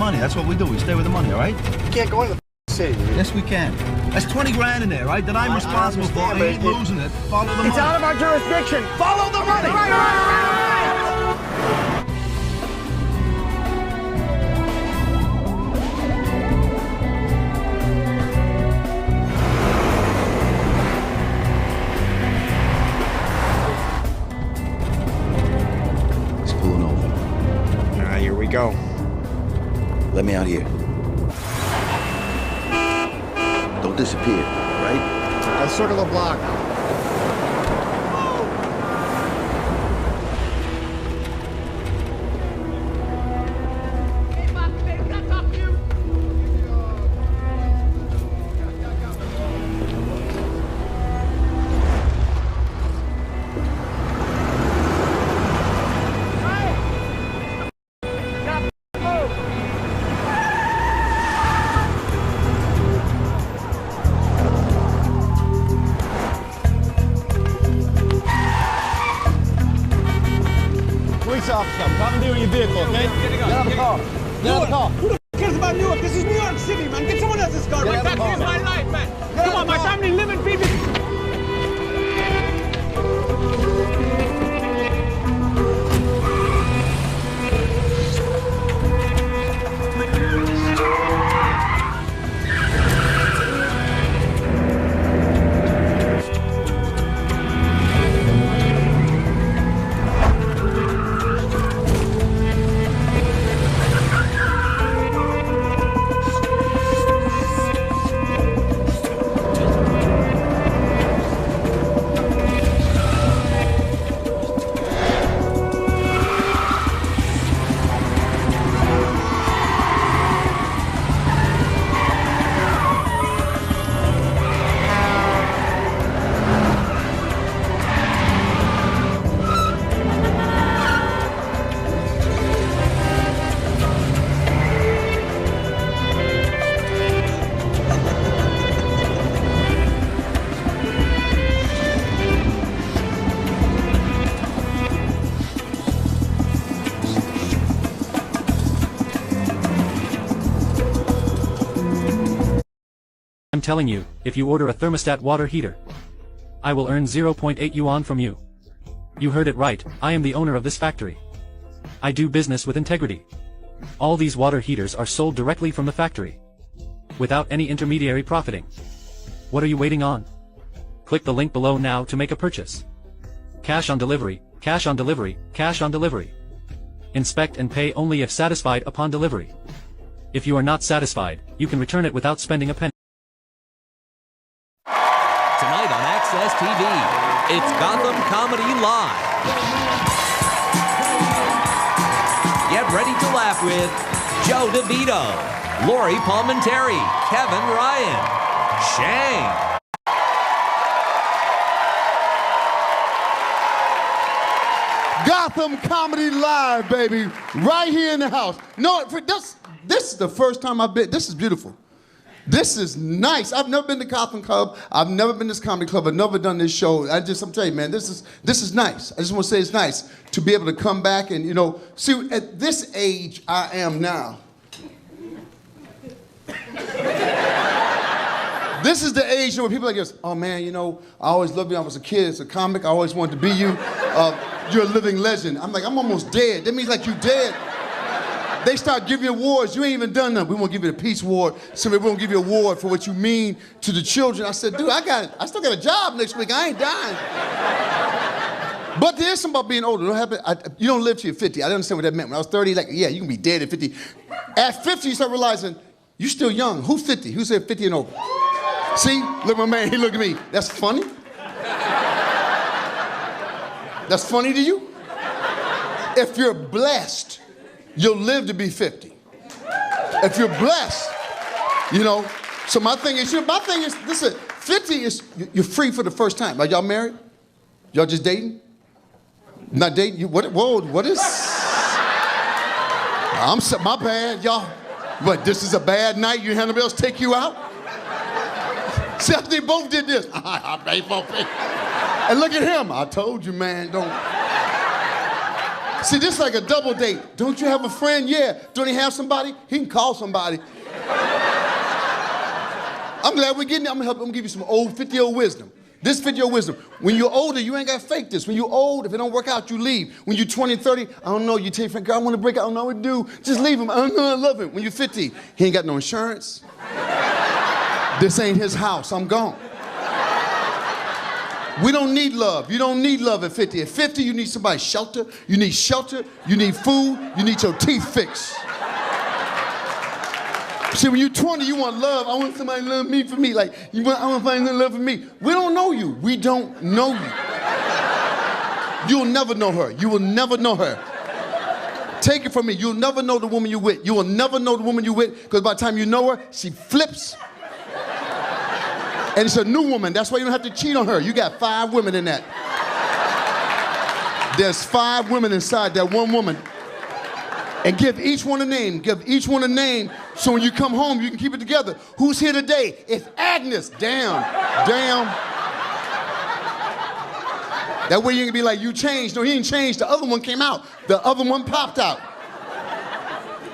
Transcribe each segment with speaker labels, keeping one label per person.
Speaker 1: money. That's what we do. We stay with the money, all right?
Speaker 2: You can't go in the city.
Speaker 1: Yes, we can. That's 20 grand in there, right? That I'm responsible for. I ain't losing it. Follow the money.
Speaker 2: It's out of our jurisdiction. Follow the money.
Speaker 1: He's pulling over.
Speaker 2: Here we go.
Speaker 1: Let me out here. Don't disappear, right?
Speaker 2: I'll circle the block. Officer, commandeer your vehicle, okay? Get out of the car. Get out of the car.
Speaker 3: Who the f cares about New York? This is New York City, man. Get someone else's car. My taxi is my life, man. Come on, my family live in Phoenix.
Speaker 4: I'm telling you, if you order a thermostat water heater, I will earn 0.8 yuan from you. You heard it right, I am the owner of this factory. I do business with integrity. All these water heaters are sold directly from the factory, without any intermediary profiting. What are you waiting on? Click the link below now to make a purchase. Cash on delivery, cash on delivery, cash on delivery. Inspect and pay only if satisfied upon delivery. If you are not satisfied, you can return it without spending a penny.
Speaker 5: Tonight on Access TV, it's Gotham Comedy Live. Get ready to laugh with Joe DeVito, Lori Palmenteri, Kevin Ryan, Shane.
Speaker 6: Gotham Comedy Live, baby, right here in the house. No, this is the first time I've been. This is beautiful. This is nice. I've never been to Gotham Club. I've never been to this comedy club. I've never done this show. I'm telling you, man, this is nice. I just want to say it's nice to be able to come back and, see, at this age I am now. This is the age where people are like this, oh man, I always loved you. I was a kid, as a comic. I always wanted to be you. You're a living legend. I'm like, I'm almost dead. That means like you dead. They start giving you awards. You ain't even done nothing. We won't give you the Peace Award. So we won't give you an award for what you mean to the children. I said, dude, I still got a job next week. I ain't dying. But there's something about being older. You don't live till you're 50. I didn't understand what that meant. When I was 30, like, yeah, you can be dead at 50. At 50, you start realizing you're still young. Who's 50? Who said 50 and over? See, look, my man, he looked at me. That's funny? That's funny to you? If you're blessed, you'll live to be 50. If you're blessed, So my thing is, listen, 50 is, you're free for the first time. Are y'all married? Y'all just dating? Not dating? What is? My bad, y'all. What, this is a bad night? You had nobody else take you out? See, they both did this. And look at him. I told you, man, don't. See, this is like a double date. Don't you have a friend? Yeah. Don't he have somebody? He can call somebody. I'm glad we're getting it. I'm gonna give you some old 50-year-old wisdom. This 50-year-old wisdom. When you're older, you ain't got to fake this. When you're old, if it don't work out, you leave. When you're 20 and 30, I don't know, you tell your friend, girl, I want to break up. I don't know what to do. Just leave him. I don't know, I love him. When you're 50, he ain't got no insurance. This ain't his house. I'm gone. We don't need love. You don't need love at 50. At 50, you need somebody's shelter. You need shelter. You need food. You need your teeth fixed. See, when you're 20, you want love. I want somebody to love me for me. Like, I want to find love for me. We don't know you. We don't know you. You'll never know her. You will never know her. Take it from me. You'll never know the woman you're with. You will never know the woman you're with, because by the time you know her, she flips. And it's a new woman. That's why you don't have to cheat on her. You got 5 women in that. There's 5 women inside that one woman. And give each one a name. Give each one a name, so when you come home, you can keep it together. Who's here today? It's Agnes. Damn. That way you can be like, you changed. No, he ain't changed. The other one came out. The other one popped out.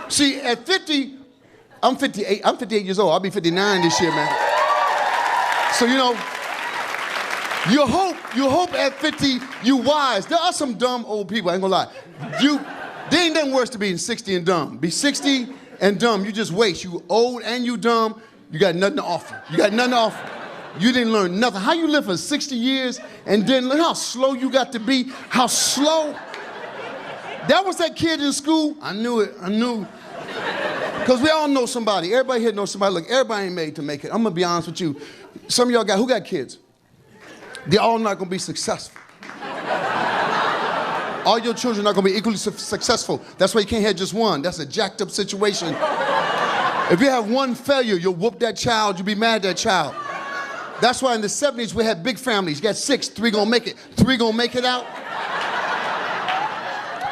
Speaker 6: See, at 50, I'm 58. I'm 58 years old. I'll be 59 this year, man. So, you know, you hope at 50 you wise. There are some dumb old people, I ain't gonna lie. There ain't nothing worse than being 60 and dumb. Be 60 and dumb, you just waste. You old and you dumb, you got nothing to offer. You got nothing to offer. You didn't learn nothing. How you live for 60 years and then look how slow you got to be, how slow. That was that kid in school. I knew it. Because we all know somebody. Everybody here knows somebody. Look, everybody ain't made to make it. I'm going to be honest with you. Some of y'all who got kids? They're all not going to be successful. All your children are going to be equally successful. That's why you can't have just one. That's a jacked up situation. If you have one failure, you'll whoop that child. You'll be mad at that child. That's why in the 70s we had big families. You got 6, 3 going to make it. 3 going to make it out.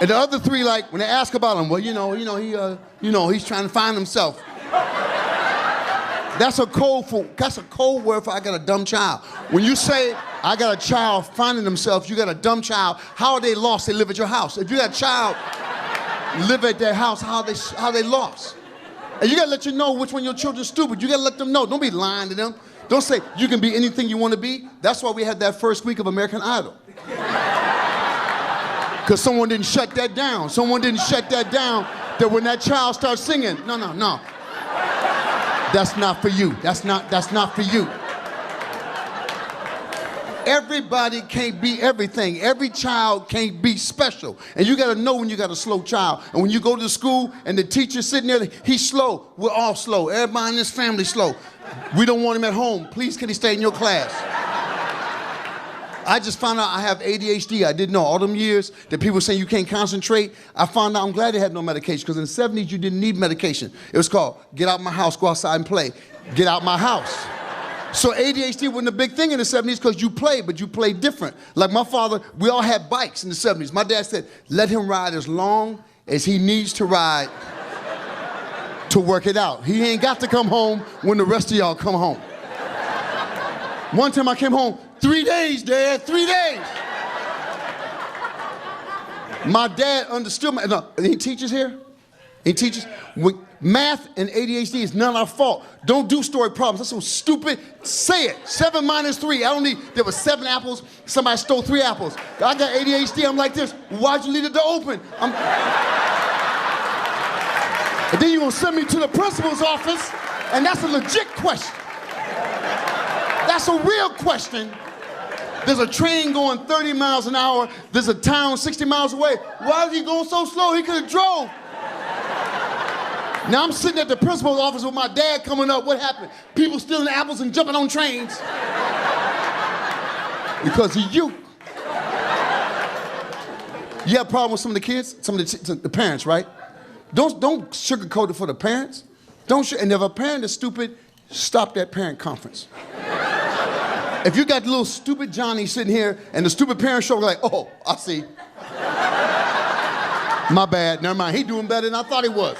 Speaker 6: And the other 3, like, when they ask about him, well, he's trying to find himself. That's a code word for I got a dumb child. When you say, I got a child finding themselves, you got a dumb child, how are they lost? They live at your house. If you got a child live at their house, how they lost? And you gotta let you know which one of your children's stupid. You gotta let them know. Don't be lying to them. Don't say, you can be anything you want to be. That's why we had that first week of American Idol. Because someone didn't shut that down. Someone didn't shut that down, that when that child starts singing, no. That's not for you. That's not for you. Everybody can't be everything. Every child can't be special. And you gotta know when you got a slow child. And when you go to school and the teacher's sitting there, he's slow. We're all slow. Everybody in this family slow. We don't want him at home. Please, can he stay in your class? I just found out I have ADHD. I didn't know. All them years that people saying you can't concentrate, I found out I'm glad they had no medication, because in the 70s you didn't need medication. It was called, get out my house, go outside and play. Get out my house. So ADHD wasn't a big thing in the 70s because you played, but you played different. Like my father, we all had bikes in the 70s. My dad said, let him ride as long as he needs to ride to work it out. He ain't got to come home when the rest of y'all come home. One time I came home, 3 days, Dad, 3 days. My dad understood any teachers here? Any teachers? Math and ADHD is none of our fault. Don't do story problems. That's so stupid. Say it. 7 minus 3. There were 7 apples. Somebody stole 3 apples. I got ADHD. I'm like this. Why'd you leave the door open? And then you're going to send me to the principal's office, and that's a legit question. That's a real question. There's a train going 30 miles an hour. There's a town 60 miles away. Why is he going so slow? He could have drove. Now I'm sitting at the principal's office with my dad coming up. What happened? People stealing apples and jumping on trains. Because of you. You have a problem with some of the kids? Some of the parents, right? Don't sugarcoat it for the parents. And if a parent is stupid, stop that parent conference. If you got the little stupid Johnny sitting here and the stupid parent show, like, oh, I see. My bad, never mind. He doing better than I thought he was.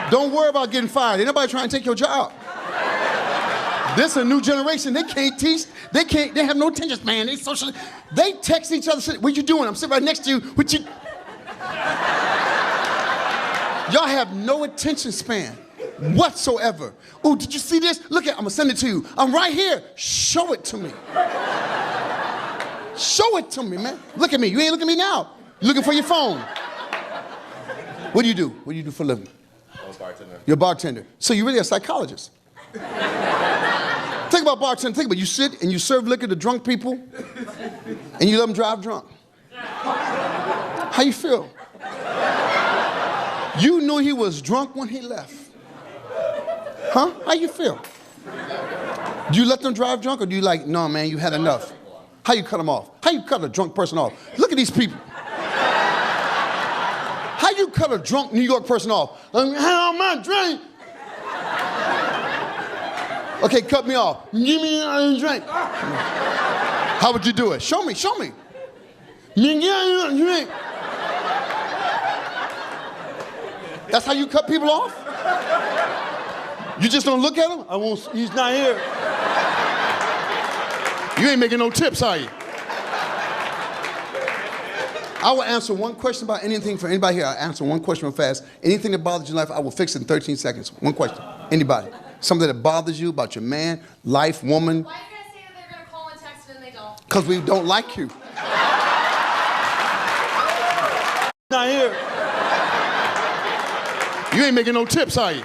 Speaker 6: Don't worry about getting fired. Ain't nobody trying to take your job. This a new generation. They can't teach. They have no attention span. They text each other. What you doing? I'm sitting right next to you. What you? Y'all have no attention span whatsoever. Oh, did you see this? Look at, I'm gonna send it to you. I'm right here. Show it to me. Show it to me, man. Look at me. You ain't looking at me now. You're looking for your phone. What do you do? What do you do for a living?
Speaker 2: I'm a bartender.
Speaker 6: You're a bartender. So you're really a psychologist. Think about bartending. Think about it. You sit and you serve liquor to drunk people and you let them drive drunk. How you feel? You knew he was drunk when he left. Huh? How you feel? Do you let them drive drunk or do you like, no, man, you had enough? How you cut them off? How you cut a drunk person off? Look at these people. How you cut a drunk New York person off? How am I drink? Okay, cut me off. Give me a drink. How would you do it? Show me, show me. Give me a drink. That's how you cut people off? You just don't look at him? He's not here. You ain't making no tips, are you? I will answer one question about anything for anybody here. I'll answer one question real fast. Anything that bothers your life, I will fix it in 13 seconds. One question. Anybody. Something that bothers you about your man, life, woman.
Speaker 7: Why are you going to say that they're going to call and text and they don't?
Speaker 6: Because we don't like you. Not here. You ain't making no tips, are you?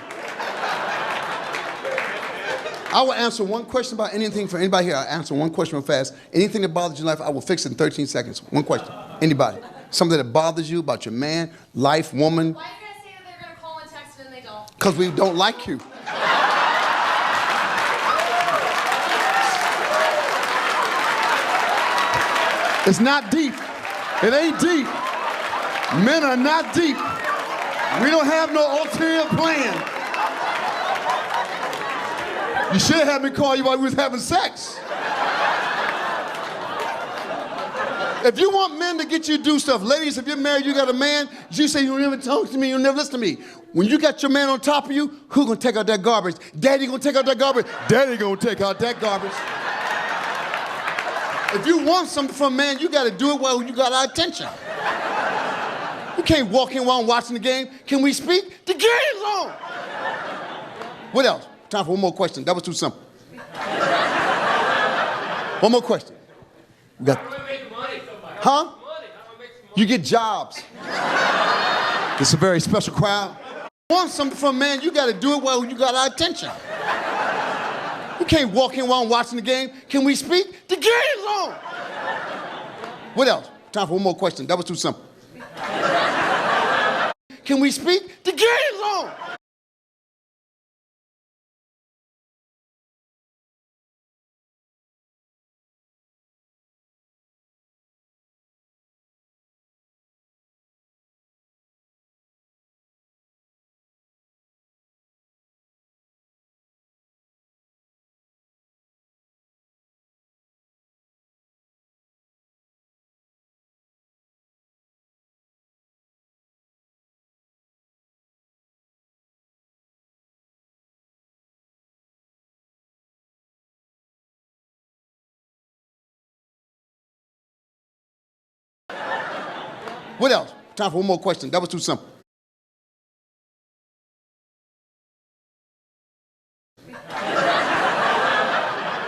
Speaker 6: I will answer one question about anything for anybody here. I'll answer one question real fast. Anything that bothers your life, I will fix it in 13 seconds. One question. Anybody. Something that bothers you about your man, life, woman.
Speaker 7: Why are you going to say that they're going to call and text and they don't?
Speaker 6: Because we don't like you. It's not deep. It ain't deep. Men are not deep. We don't have no ulterior plan. You should have had me call you while we was having sex. If you want men to get you to do stuff, ladies, if you're married, you got a man, you say you'll never talk to me, you'll never listen to me. When you got your man on top of you, who's gonna take out that garbage? Daddy gonna take out that garbage? Daddy gonna take out that garbage. If you want something from a man, you gotta do it while you got our attention. You can't walk in while I'm watching the game. Can we speak? The game's on. What else? Time for one more question. That was too simple. One more question. We got. Huh? You get jobs. It's a very special crowd. You want something from a man, you got to do it while you got our attention. You can't walk in while I'm watching the game. Can we speak? The game's on. What else? Time for one more question. That was too simple. Can we speak? The game's on. What else? Time for one more question. That was too simple.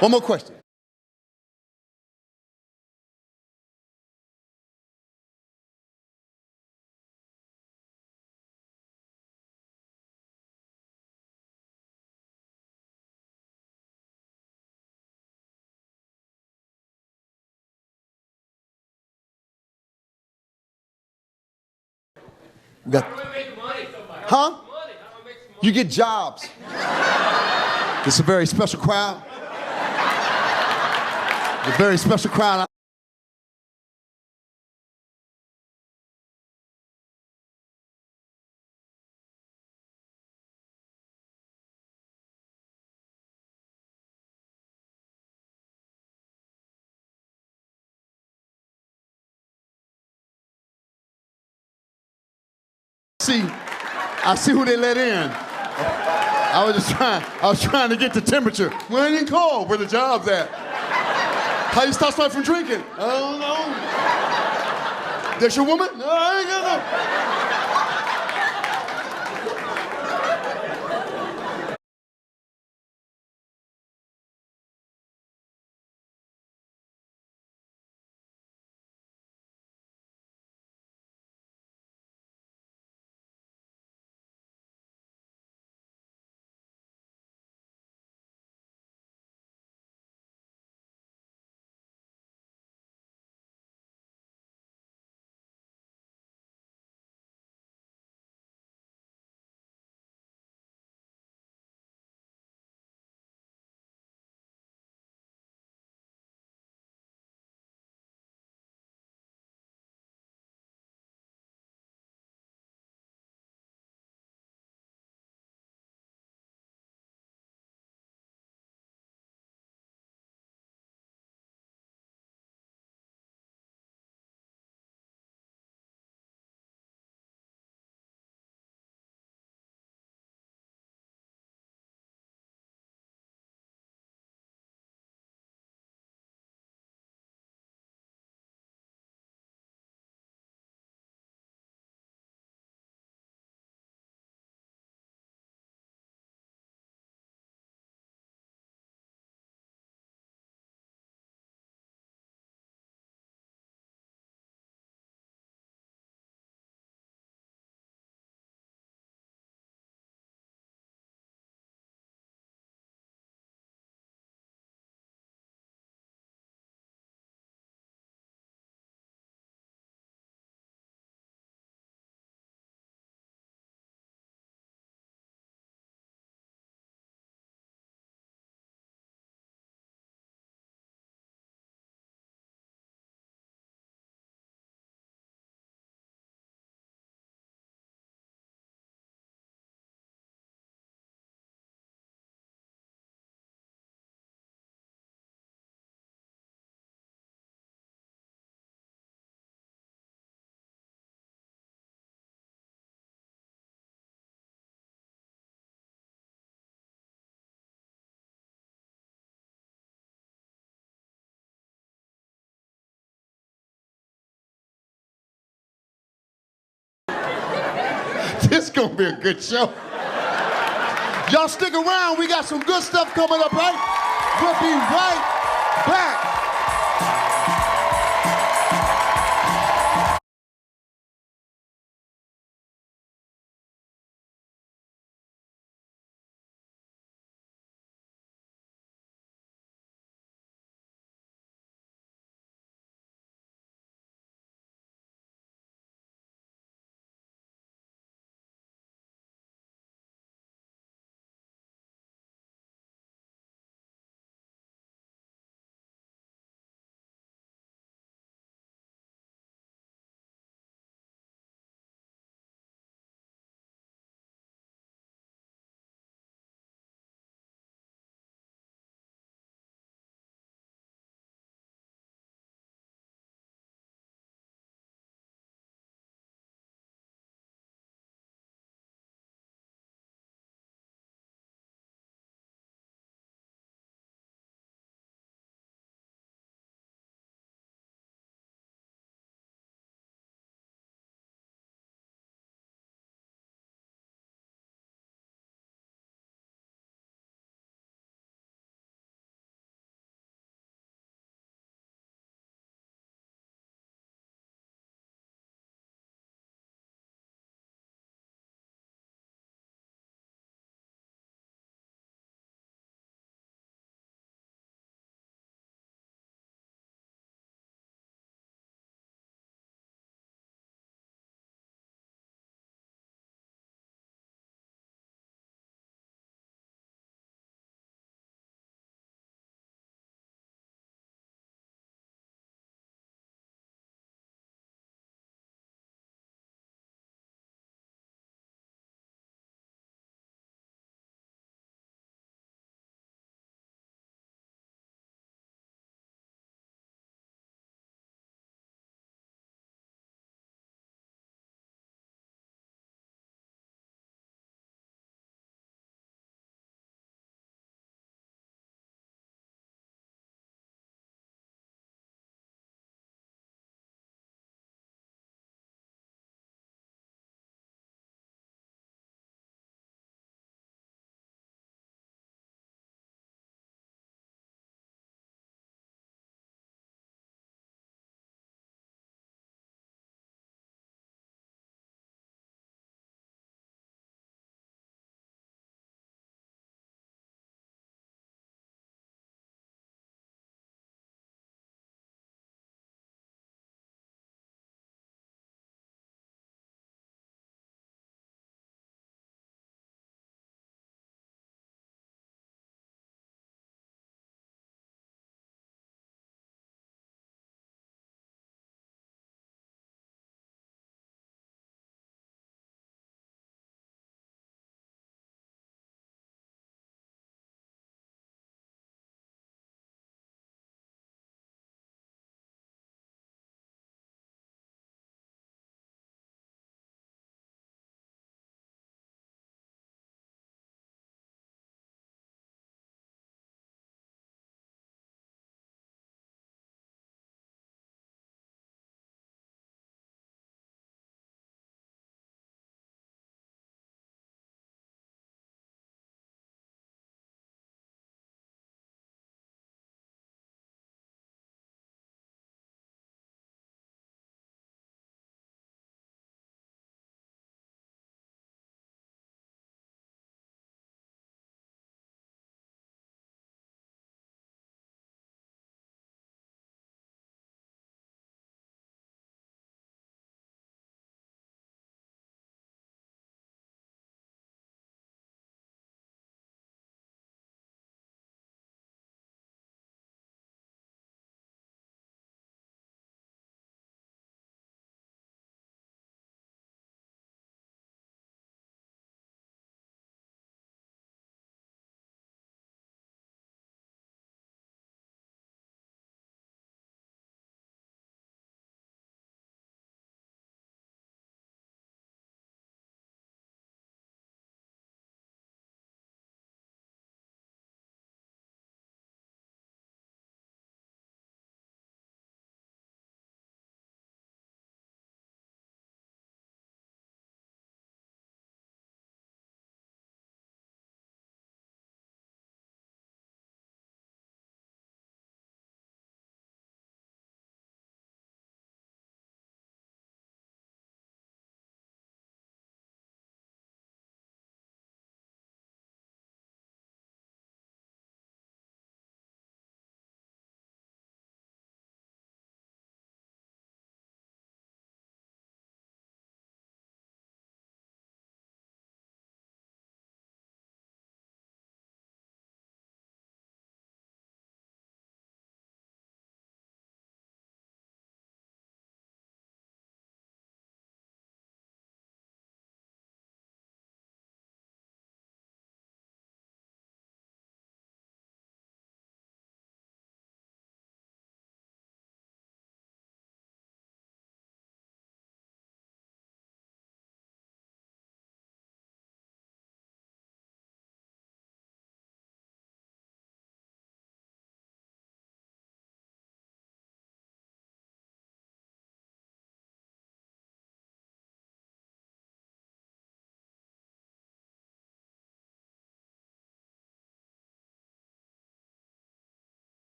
Speaker 6: One more question. We got. Huh? You get jobs. It's a very special crowd. A very special crowd. I see who they let in. I was trying to get the temperature. Well, it ain't cold. Where the job's at? How you stop somebody from drinking? I don't know. That's your woman? No, I ain't got no. This gonna be a good show. Y'all stick around. We got some good stuff coming up, right? We'll be right back.